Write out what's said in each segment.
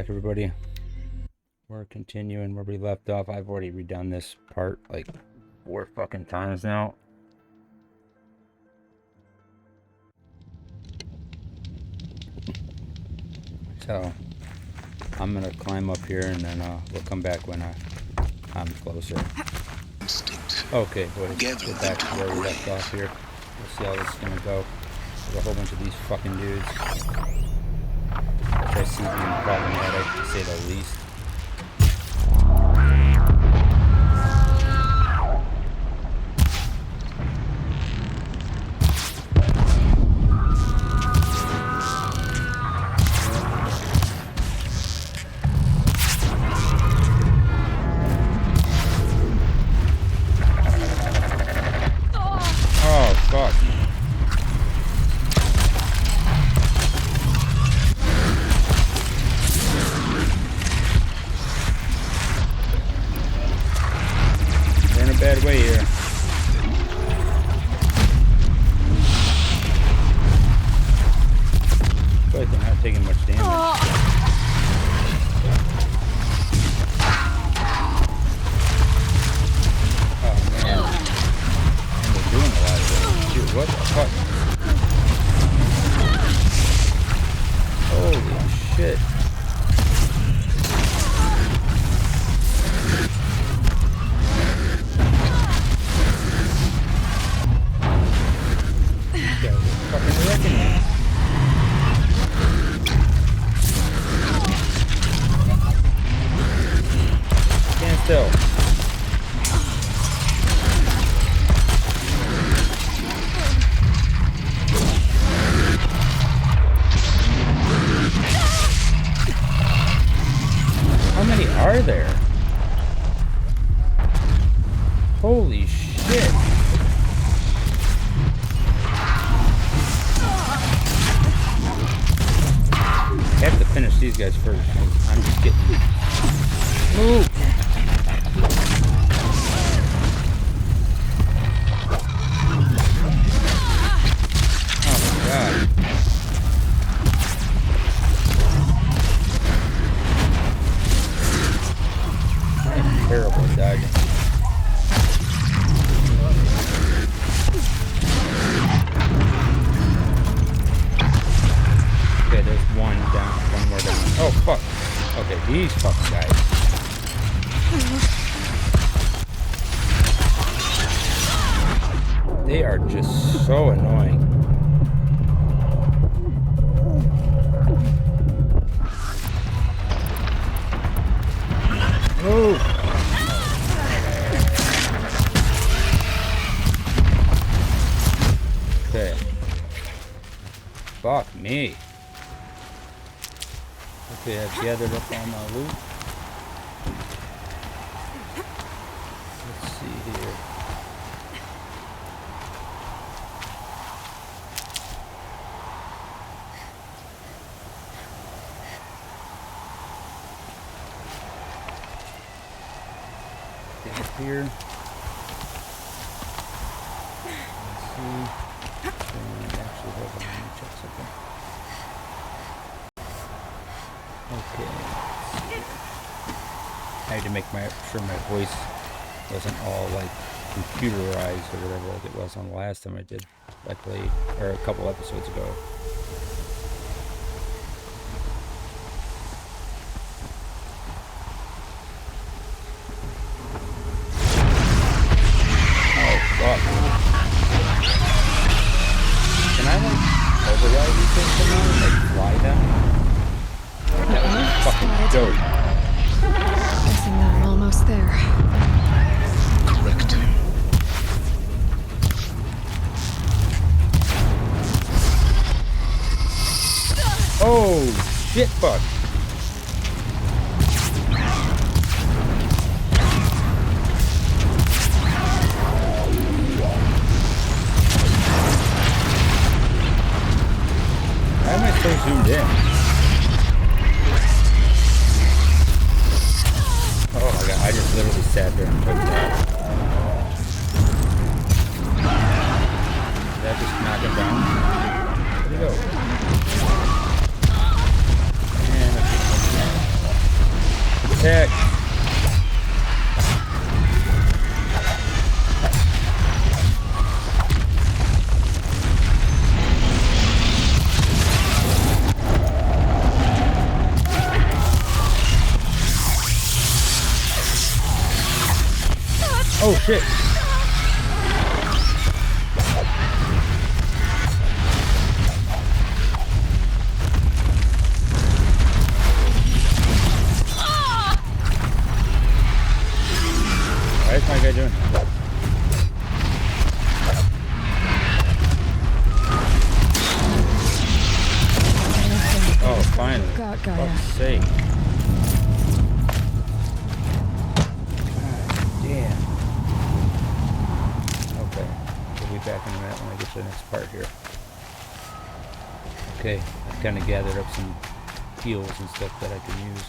back, everybody. We're continuing where we left off. I've already redone this part like 4 fucking times now. So I'm gonna climb up here and then we'll come back when I'm closer. Okay, we'll get back to where we left off here. We'll see how this is gonna go. There's a whole bunch of these fucking dudes, which I see being problematic, to say the least. Bad way here. I feel like they're not taking much damage. Oh man. And they're doing a lot of damage. Dude, what the fuck? Holy shit. Still. How many are there? Holy shit. I have to finish these guys first. I'm just getting... Move! Terrible dodging. Okay, there's one down, one more down. Oh fuck. Okay, these fucking guys. They are just so annoying. Move! Okay. Fuck me. Okay, I've gathered up all my loot. Let's see here. Get up here. Let's see. Actually, hold on, let me check something. Okay. I had to make sure my voice wasn't all like computerized or whatever like it was on the last time I played, or a couple episodes ago. Oh fuck. Can I like override these things somehow and like fly them? That would be fucking dope. Guessing they're almost there. Correct. Oh shit, fuck. Why am I so zoomed in? Oh my god, I just literally sat there and took that. Did that just knock him down? Where'd he go? And Attack! Oh shit! Why is my guy doing that? Oh, finally. God, Gaia. Fuck's sake. God damn. Okay. We'll be back in a minute when I get to the next part here. Okay. I've kind of gathered up some heals and stuff that I can use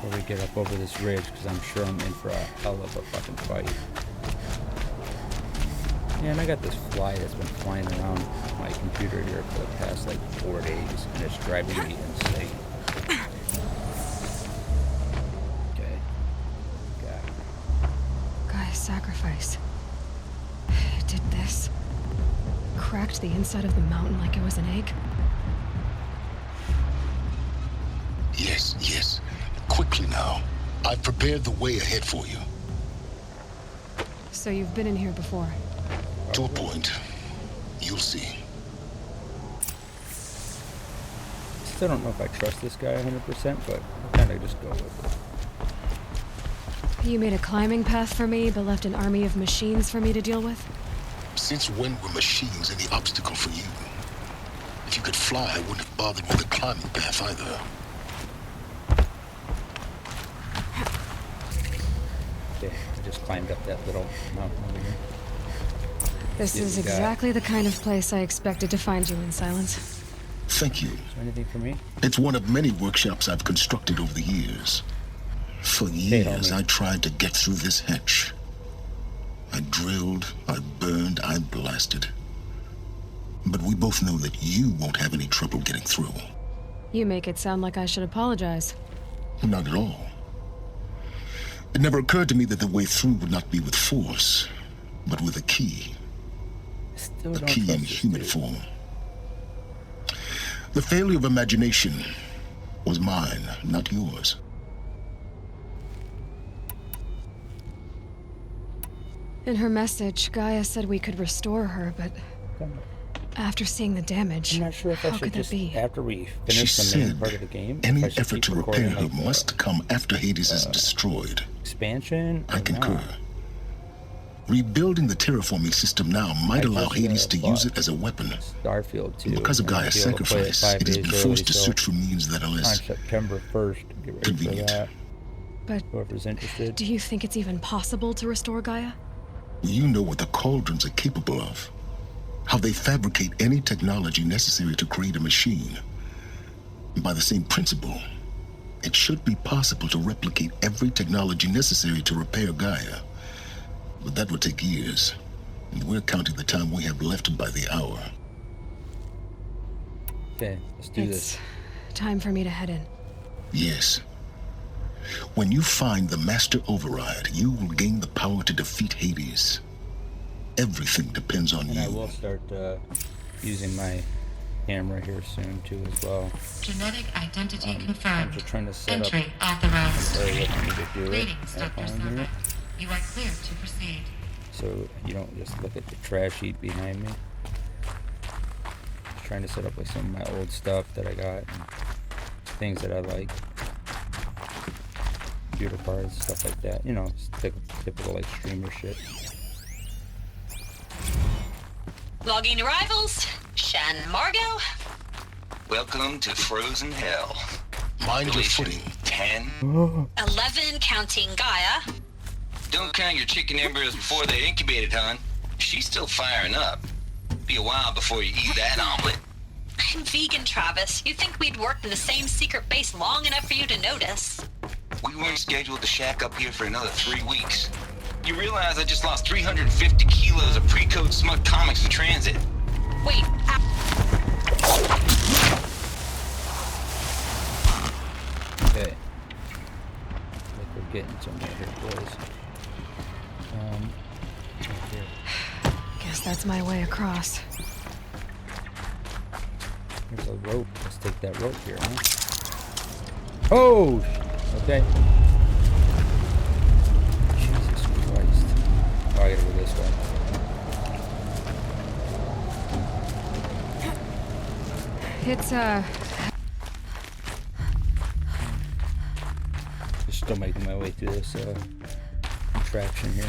before we get up over this ridge, because I'm sure I'm in for a hell of a fucking fight. Yeah, and I got this fly that's been flying around my computer here for the past like 4 days, and it's driving me insane. Okay. Got it. Gaia's sacrifice. It did this. Cracked the inside of the mountain like it was an egg. Yes, yes. Quickly now. I've prepared the way ahead for you. So you've been in here before. To a point. You'll see. Still don't know if I trust this guy 100%, but I'll kind of just go with it. You made a climbing path for me, but left an army of machines for me to deal with? Since when were machines any obstacle for you? If you could fly, I wouldn't have bothered with a climbing path either. Okay, I just climbed up that little mountain over here. This is exactly the kind of place I expected to find you in, Silence. Thank you. Is there anything for me? It's one of many workshops I've constructed over the years. For years, I tried to get through this hatch. I drilled, I burned, I blasted. But we both know that you won't have any trouble getting through. You make it sound like I should apologize. Not at all. It never occurred to me that the way through would not be with force, but with a key. Still A don't key in trust this human dude. form. The failure of imagination was mine, not yours. In her message, Gaia said we could restore her, but after seeing the damage, I'm not sure if I how should could that just, be? after we She finish the main said part of the game, any if I should effort keep to repair recording, her like, must come after Hades is destroyed. expansion. I or concur. not? Rebuilding the terraforming system now might I allow just, Hades to bought use it as a weapon. Starfield 2. Because of and I'll Gaia's be able to play it sacrifice, 5 it has days been early, forced to so search for means that are on less September 1st. Get ready convenient. for that. But Whoever's interested. do you think it's even possible to restore Gaia? You know what the cauldrons are capable of. How they fabricate any technology necessary to create a machine. And by the same principle, it should be possible to replicate every technology necessary to repair Gaia. But that would take years. And we're counting the time we have left by the hour. Okay, let's do It's this. time for me to head in. Yes. When you find the Master Override, you will gain the power to defeat Hades. Everything depends on And you. I will start using my camera here soon too as well. Genetic identity I'm confirmed. just trying to set up Entry authorized. very what I need to do it. Greetings, at Dr. home here. Silver. You are clear to proceed. So you don't just look at the trash heap behind me. Just trying to set up like some of my old stuff that I got and things that I like. Computer parts, stuff like that. You know, it's typical like streamer shit. Logging arrivals. Shan Margot. Welcome to Frozen Hell. Mind your Deletion footing. 10. 11 counting Gaia. Don't count your chicken embryos before they're incubated, hon. She's still firing up. Be a while before you eat that omelet. I'm vegan, Travis. You think we'd worked in the same secret base long enough for you to notice? We weren't scheduled to shack up here for another 3 weeks. You realize I just lost 350 kilos of pre-code smut comics in transit. Wait, Okay. getting somewhere here, boys. Right here. Guess that's my way across. There's a rope. Let's take that rope here, huh? Oh! Okay. Jesus Christ. Oh, I gotta go this way. It's, Just still making my way through this, contraption here.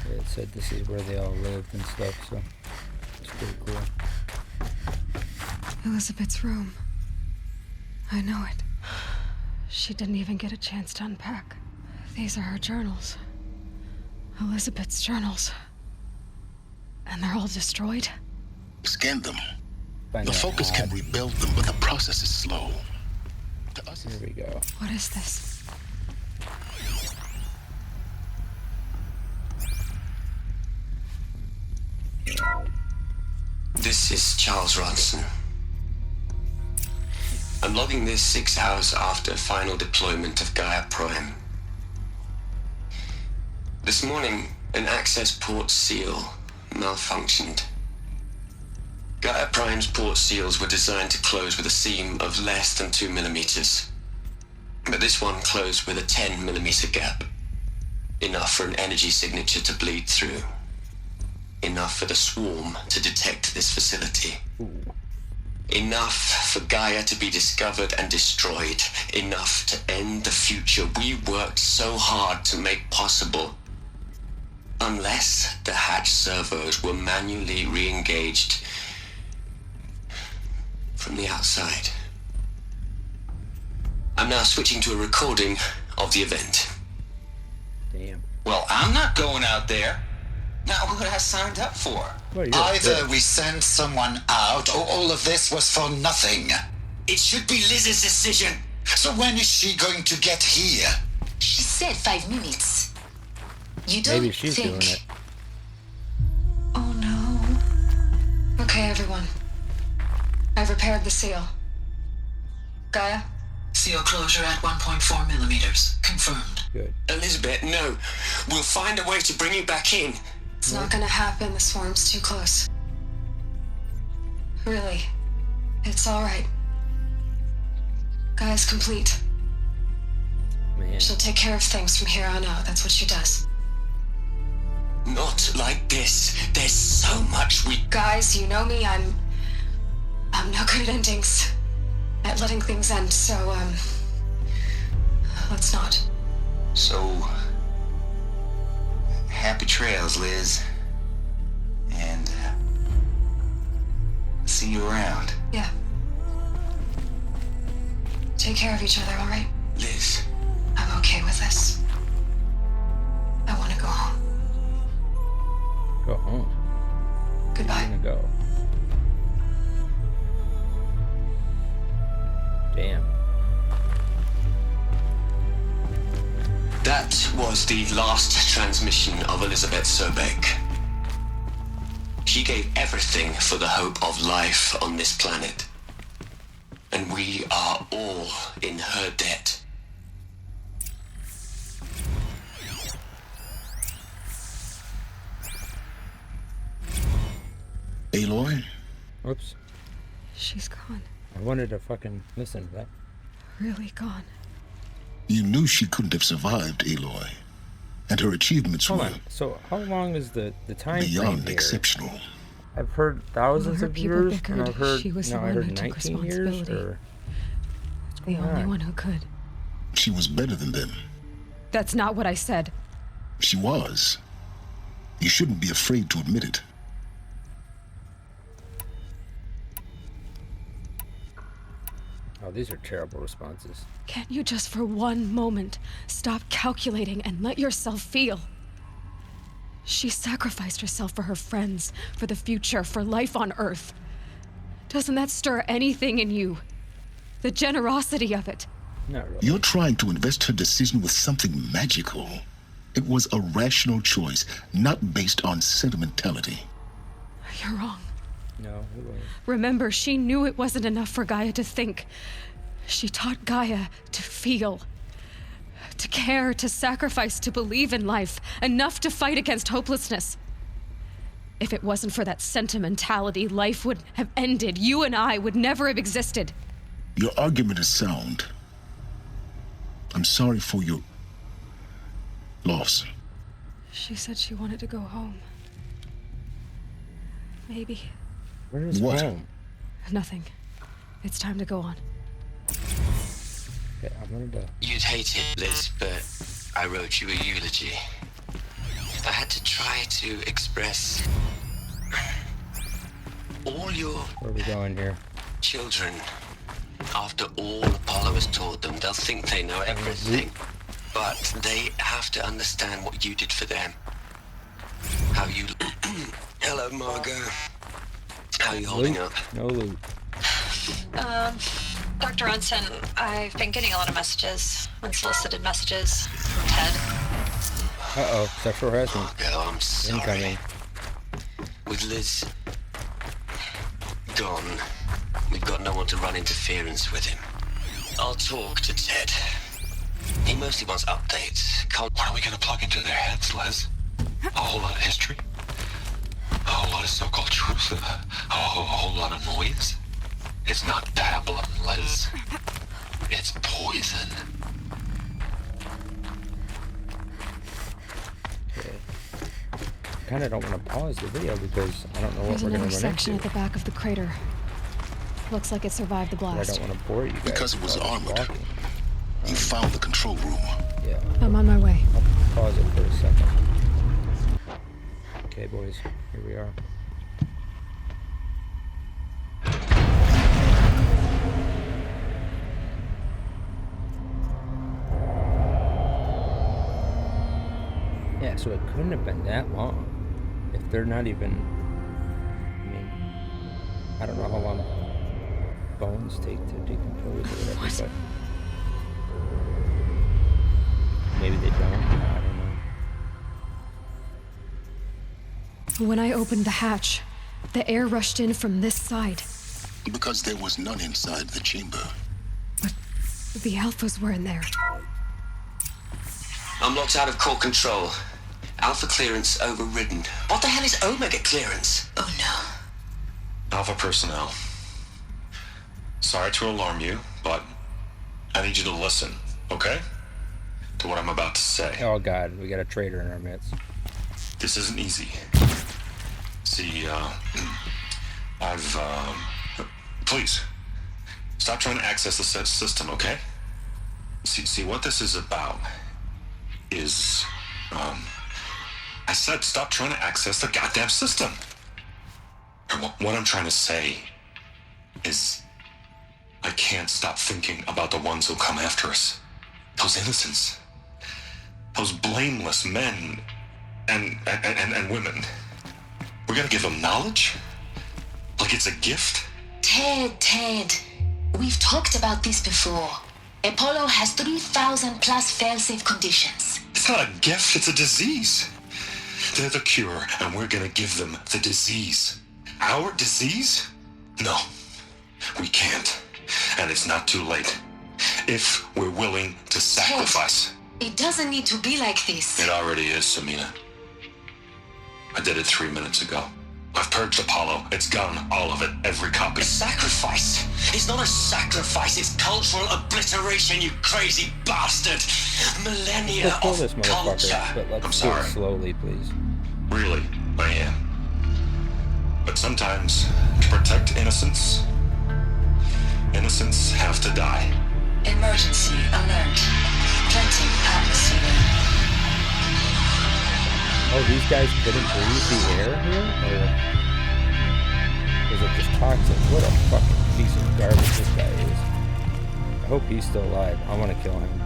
Yeah, it said this is where they all lived and stuff, so it's pretty cool. Elizabeth's room. I know it. She didn't even get a chance to unpack. These are her journals. Elizabeth's journals. And they're all destroyed? Scan them. Find The out Focus how. can rebuild them, but the process is slow. To us, Here we go. What is this? This is Charles Ronson. I'm logging this 6 hours after final deployment of Gaia Prime. This morning, an access port seal malfunctioned. Gaia Prime's port seals were designed to close with a seam of less than 2 millimeters. But this one closed with a 10 millimeter gap. Enough for an energy signature to bleed through. Enough for the swarm to detect this facility. Enough for Gaia to be discovered and destroyed. Enough to end the future we worked so hard to make possible. Unless the hatch servos were manually re-engaged from the outside. I'm now switching to a recording of the event. Damn. Well, I'm not going out there. Now, who has signed up for? Well, you're Either good. we send someone out, or all of this was for nothing. It should be Liz's decision. So when is she going to get here? She said 5 minutes. You don't Maybe she's think... doing it. Oh no. Okay, everyone. I've repaired the seal. Gaia? Seal closure at 1.4 millimeters. Confirmed. Good. Elizabeth, no. We'll find a way to bring you back in. It's not gonna happen. The swarm's too close. Really. It's alright. Gaia's complete. Man. She'll take care of things from here on out. That's what she does. Not like this. There's so much we... Guys, you know me. I'm no good at endings. At letting things end, so, let's not. So, happy trails, Liz. And, see you around. Yeah. Take care of each other, alright? Liz, I'm okay with this. I want to go home. Go home. Where Goodbye. you gonna go? Damn. that was the last transmission of Elizabeth Sobek. She gave everything for the hope of life on this planet. And we are all in her debt. Aloy? Whoops. She's gone. I wanted to fucking listen to that. Really gone. You knew she couldn't have survived, Aloy. And her achievements Hold were on. So how long is the time frame beyond here? exceptional. I've heard thousands her of people years, bickered. and I've heard, She was no, the I one heard who took 19 years, responsibility. or... The only one who could. She was better than them. That's not what I said. She was. You shouldn't be afraid to admit it. Oh, these are terrible responses. Can't you just for one moment stop calculating and let yourself feel? She sacrificed herself for her friends, for the future, for life on Earth. Doesn't that stir anything in you? The generosity of it. Not really. You're trying to invest her decision with something magical. It was a rational choice, not based on sentimentality. You're wrong. No, it wasn't. Remember, she knew it wasn't enough for Gaia to think. She taught Gaia to feel, to care, to sacrifice, to believe in life, enough to fight against hopelessness. If it wasn't for that sentimentality, life would have ended. You and I would never have existed. Your argument is sound. I'm sorry for your loss. She said she wanted to go home. Maybe. Where is What? home? Nothing. It's time to go on. Okay, I'm gonna go. You'd hate it, Liz, but I wrote you a eulogy. I had to try to express all your Where are we going here? children. After all Apollo has taught them, they'll think they know everything. But they have to understand what you did for them. How you... Hello, Margot. How are you holding up? No loot. Dr. Ronson, I've been getting a lot of messages, unsolicited messages from Ted. Uh-oh, sexual harassment. Margot, I'm sorry. Incoming. With Liz gone, we've got no one to run interference with him. I'll talk to Ted. He mostly wants updates. What are we gonna plug into their heads, Les? A whole lot of history? A whole lot of so-called truth? A whole lot of noise? It's not pablum, Les. It's poison. Okay. I kinda don't want to pause the video because I don't know what There's we're gonna another run section into. at the back of the crater. Looks like it survived the But I blast. don't want to bore you guys. Because it was while I'm armored. talking. You found the control room. Yeah. I'm on my way. I'll pause it for a second. Okay, boys, here we are. Yeah, so it couldn't have been that long. If they're not even... I mean, I don't know how long bones take to decompose or whatever, but... Maybe they don't. I don't know. When I opened the hatch, the air rushed in from this side. Because there was none inside the chamber. But the alphas were in there. I'm locked out of core control. Alpha clearance overridden. What the hell is Omega clearance? Oh no. Alpha personnel. Sorry to alarm you, but I need you to listen, okay? To what I'm about to say. Oh god, we got a traitor in our midst. This isn't easy. See, please, stop trying to access the system, okay? See, what this is about is, I said stop trying to access the goddamn system. And what I'm trying to say is, I can't stop thinking about the ones who come after us. Those innocents. Those blameless men and women. We're gonna give them knowledge? Like it's a gift? Ted. We've talked about this before. Apollo has 3,000 plus fail-safe conditions. It's not a gift, it's a disease. They're the cure, and we're gonna give them the disease. Our disease? No, we can't. And it's not too late. If we're willing to sacrifice. It doesn't need to be like this. It already is, Samina. I did it 3 minutes ago. I've purged Apollo. It's gone, all of it, every copy. A sacrifice? It's not a sacrifice, it's cultural obliteration, you crazy bastard! Millennia Let's kill of this culture! motherfucker, but let's I'm do sorry. it slowly, please. Really, I am. But sometimes, to protect innocence, innocents have to die. Emergency alert. Plenty atmosphere. Oh, these guys couldn't breathe the air here? Or is it just toxic? What a fucking piece of garbage this guy is. I hope he's still alive. I want to kill him.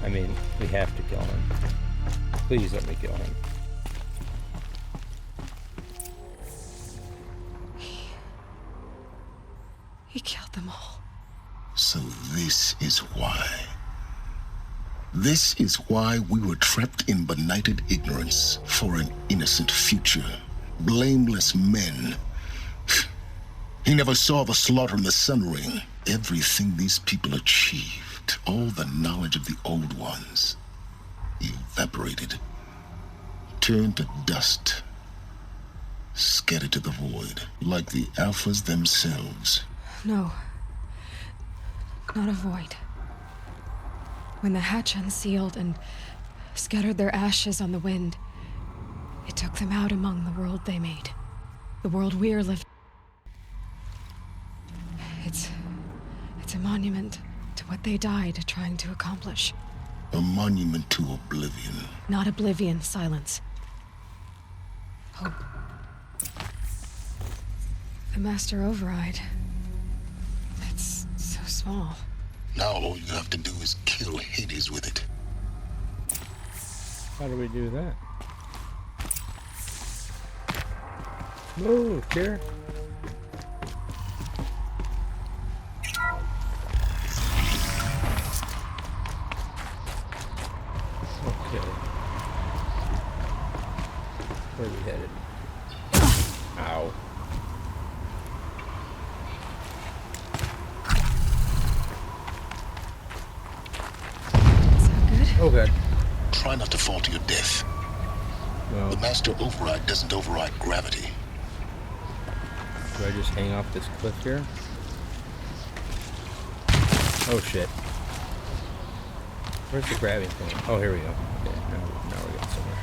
I mean, we have to kill him. Please let me kill him. He killed them all. So this is why. This is why we were trapped in benighted ignorance for an innocent future. blameless men. He never saw the slaughter in the Sun Ring. Everything these people achieved, all the knowledge of the old ones, evaporated, turned to dust, scattered to the void, like the Alphas themselves. No. Not a void. When the hatch unsealed and scattered their ashes on the wind, it took them out among the world they made. The world we're living. It's a monument to what they died trying to accomplish. A monument to oblivion. Not oblivion, silence. Hope. The Master Override. It's so small. Now all you have to do is kill Hades with it. How do we do that? Move, here. Okay. Where are we headed? Ow. Oh, God. Try not to fall to your death. No. The Master Override doesn't override gravity. Do I just hang off this cliff here? Oh, shit. Where's the grabbing thing? Oh, here we go. Okay, now we're getting somewhere.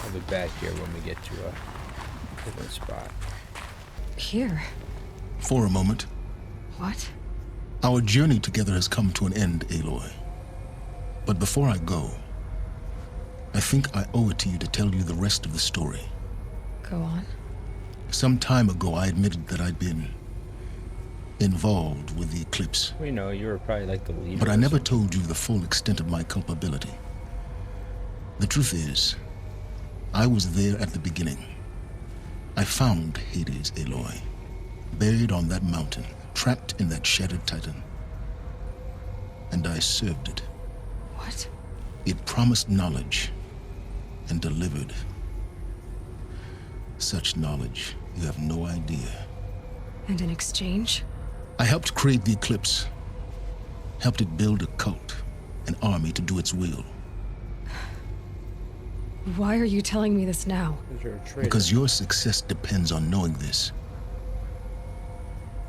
I'll be back here when we get to a different spot. Here? For a moment. What? Our journey together has come to an end, Aloy. But before I go, I think I owe it to you to tell you the rest of the story. Go on. Some time ago, I admitted that I'd been involved with the eclipse. We know you were probably like the leader. But I never told you the full extent of my culpability. The truth is, I was there at the beginning. I found Hades, Aloy, buried on that mountain, trapped in that shattered titan. And I served it. What? It promised knowledge and delivered. Such knowledge, you have no idea. And in exchange? I helped create the Eclipse. Helped it build a cult, an army to do its will. Why are you telling me this now? Because your success depends on knowing this.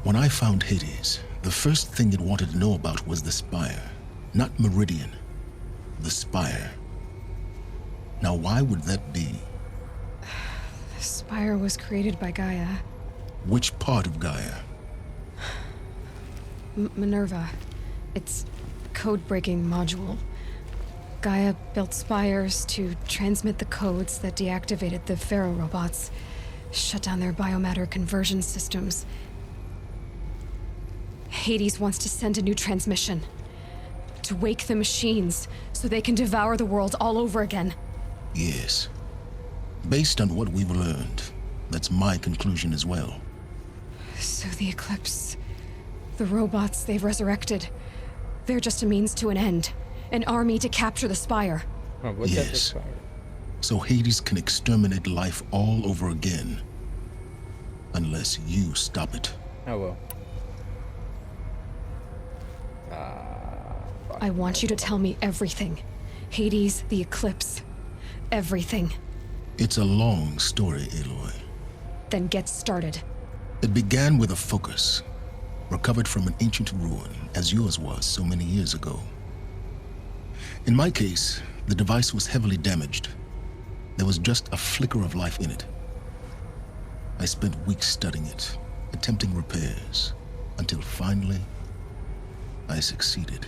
When I found Hades, the first thing it wanted to know about was the Spire. Not Meridian. The Spire. Now, why would that be? The Spire was created by Gaia. Which part of Gaia? Minerva. It's a code-breaking module. Gaia built spires to transmit the codes that deactivated the Pharaoh robots, shut down their biomatter conversion systems. Hades wants to send a new transmission. To wake the machines, so they can devour the world all over again. Yes. Based on what we've learned, that's my conclusion as well. So the Eclipse, the robots they've resurrected, they're just a means to an end. An army to capture the Spire. Oh, what's that, the Yes. Spire? So Hades can exterminate life all over again. Unless you stop it. Oh, well. I want you to tell me everything. Hades, the Eclipse, everything. It's a long story, Aloy. Then get started. It began with a focus, recovered from an ancient ruin, as yours was so many years ago. In my case, the device was heavily damaged. There was just a flicker of life in it. I spent weeks studying it, attempting repairs, until finally, I succeeded.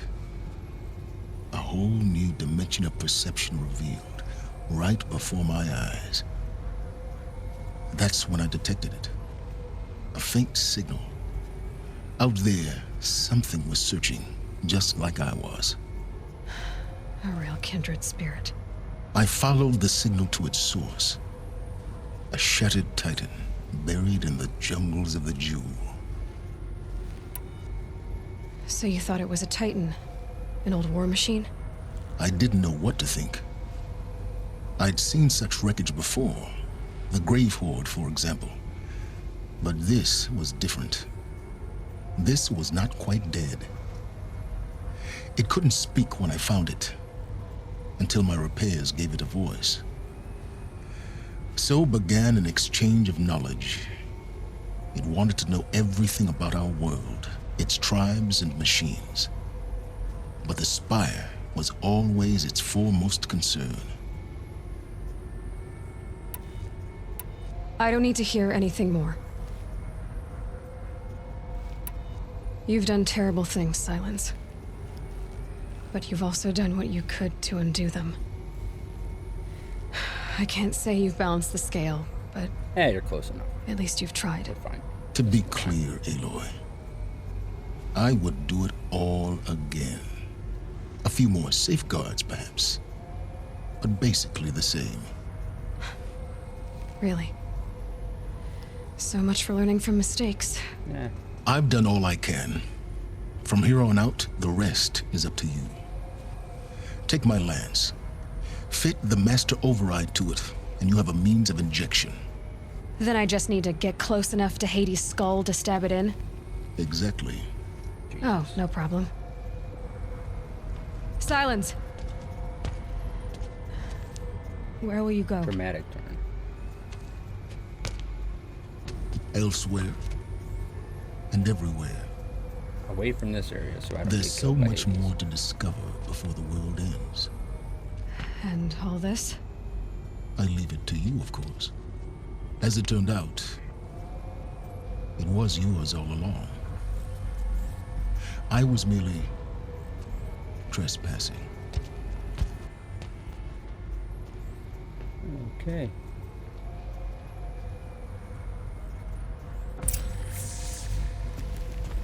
A whole new dimension of perception revealed, right before my eyes. That's when I detected it. A faint signal. Out there, something was searching, just like I was. A real kindred spirit. I followed the signal to its source. A shattered titan, buried in the jungles of the Jewel. So you thought it was a Titan? An old war machine? I didn't know what to think. I'd seen such wreckage before. The Grave Horde, for example. But this was different. This was not quite dead. It couldn't speak when I found it, until my repairs gave it a voice. So began an exchange of knowledge. It wanted to know everything about our world, its tribes and machines. But the Spire was always its foremost concern. I don't need to hear anything more. You've done terrible things, Silence. But you've also done what you could to undo them. I can't say you've balanced the scale, but... Yeah, you're close enough. At least you've tried. We're fine. To be clear, Aloy, I would do it all again. A few more safeguards, perhaps. But basically the same. Really? So much for learning from mistakes. Yeah. I've done all I can. From here on out, the rest is up to you. Take my lance. Fit the master override to it, and you have a means of injection. Then I just need to get close enough to Hades' skull to stab it in? Exactly. Oh, no problem. Silence! Where will you go? Dramatic turn. Elsewhere. And everywhere. Away from this area, so I don't There's get so killed by much Hades. more to discover before the world ends. And all this? I leave it to you, of course. As it turned out, it was yours all along. I was merely trespassing. Okay.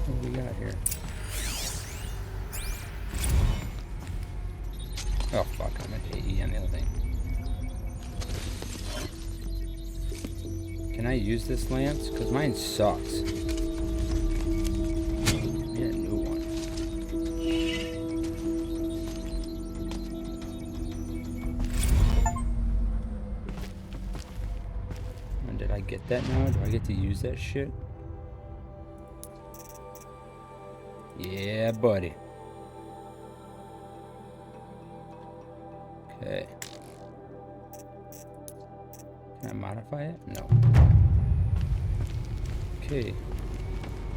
What do we got here? Oh fuck, I meant AE on the other thing. Can I use this lance? Because mine sucks. Need a new one. When did I get that now? Do I get to use that shit? Yeah, buddy. Okay. Can I modify it? No. Okay.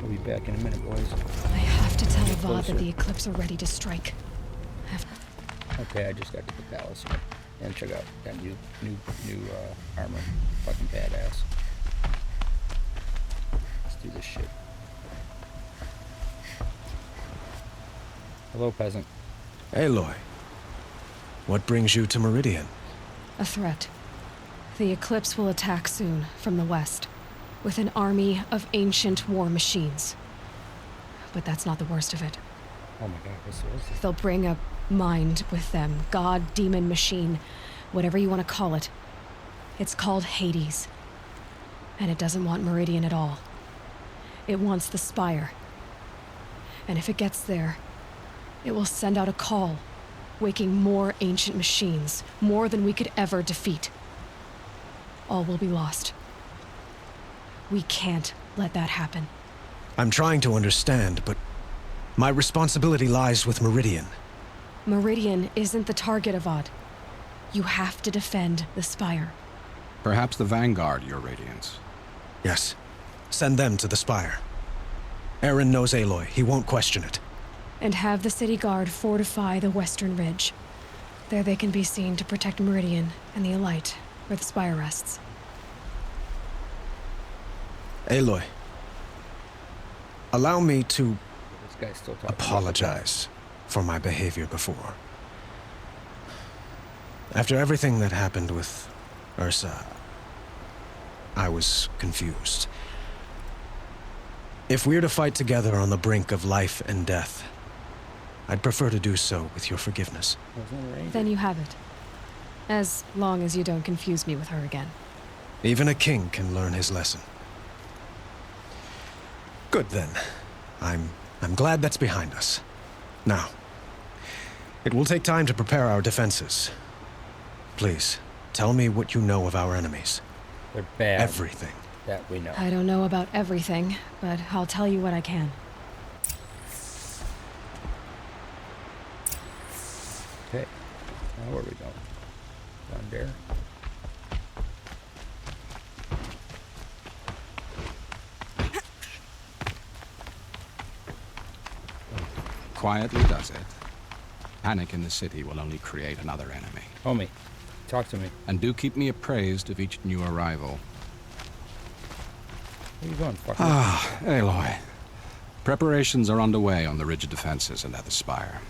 We'll be back in a minute, boys. I have to tell Get Avad closer. that the Eclipse are ready to strike. Okay, I just got to the palace here. And check out that new armor. Fucking badass. Let's do this shit. Hello, peasant. Aloy, what brings you to Meridian? A threat. The Eclipse will attack soon, from the west, with an army of ancient war machines. But that's not the worst of it. Oh my god, what's this? They'll bring a mind with them. God, demon, machine, whatever you want to call it. It's called Hades. And it doesn't want Meridian at all. It wants the Spire. And if it gets there, it will send out a call, waking more ancient machines, more than we could ever defeat. All will be lost. We can't let that happen. I'm trying to understand, but my responsibility lies with Meridian. Meridian isn't the target, Avad. You have to defend the Spire. Perhaps the Vanguard, Your Radiance. Yes. Send them to the Spire. Eren knows Aloy. He won't question it. And have the city guard fortify the western ridge. There they can be seen to protect Meridian and the Elite, where the Spire rests. Aloy, allow me to This guy's still talking. apologize for my behavior before. After everything that happened with Ursa, I was confused. If we're to fight together on the brink of life and death, I'd prefer to do so with your forgiveness. Then you have it. As long as you don't confuse me with her again. Even a king can learn his lesson. Good then. I'm I'm glad that's behind us. Now, it will take time to prepare our defenses. Please, tell me what you know of our enemies. They're bad. Everything. That we know. I don't know about everything, but I'll tell you what I can. Okay. Now where are we going? Down there. Quietly does it. Panic in the city will only create another enemy. Homie, talk to me. And do keep me appraised of each new arrival. Where are you going, fucker? Ah, Aloy. Preparations are underway on the rigid defenses in Nether Spire.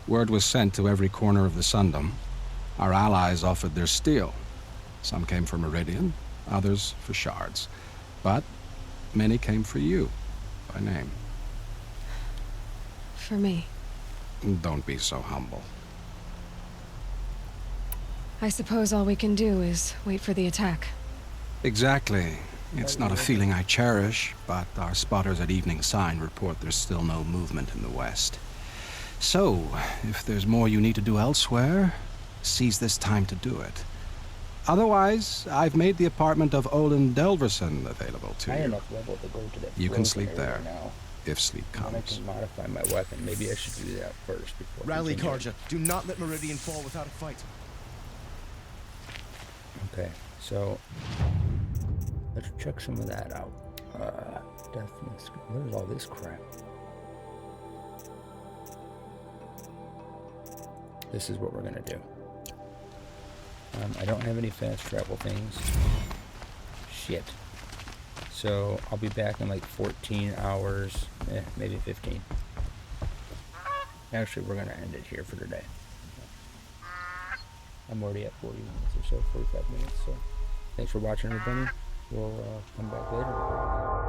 Word was sent to every corner of the Sundom. Our allies offered their steel. Some came for Meridian, others for shards. But many came for you, by name. For me. Don't be so humble. I suppose all we can do is wait for the attack. Exactly. It's not a feeling I cherish, but our spotters at Evening Sign report there's still no movement in the west. So, if there's more you need to do elsewhere, seize this time to do it. Otherwise, I've made the apartment of Olin Delverson available to I you. enough level to go to that. You can sleep area there, now. if sleep And I comes. can modify my weapon. Maybe I should do that first before. Rally, continuing. Karja. Do not let Meridian fall without a fight. Okay, so let's check some of that out. Definitely. What is all this crap? This is what we're gonna do. I don't have any fast travel things. Shit. So I'll be back in like 14 hours, maybe 15. Actually, we're gonna end it here for today. I'm already at 40 minutes or so, 45 minutes. So thanks for watching, everybody. We'll come back later.